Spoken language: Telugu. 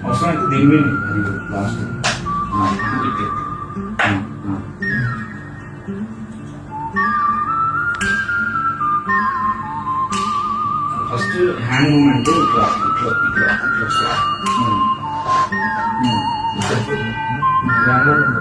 అవసరమైతే దీని మీద అది లాస్ట్ ఫస్ట్ హ్యాండ్ మూమెంట్ ఇట్లా ఇట్లా ఇట్లా ఇట్లా వస్తుంది.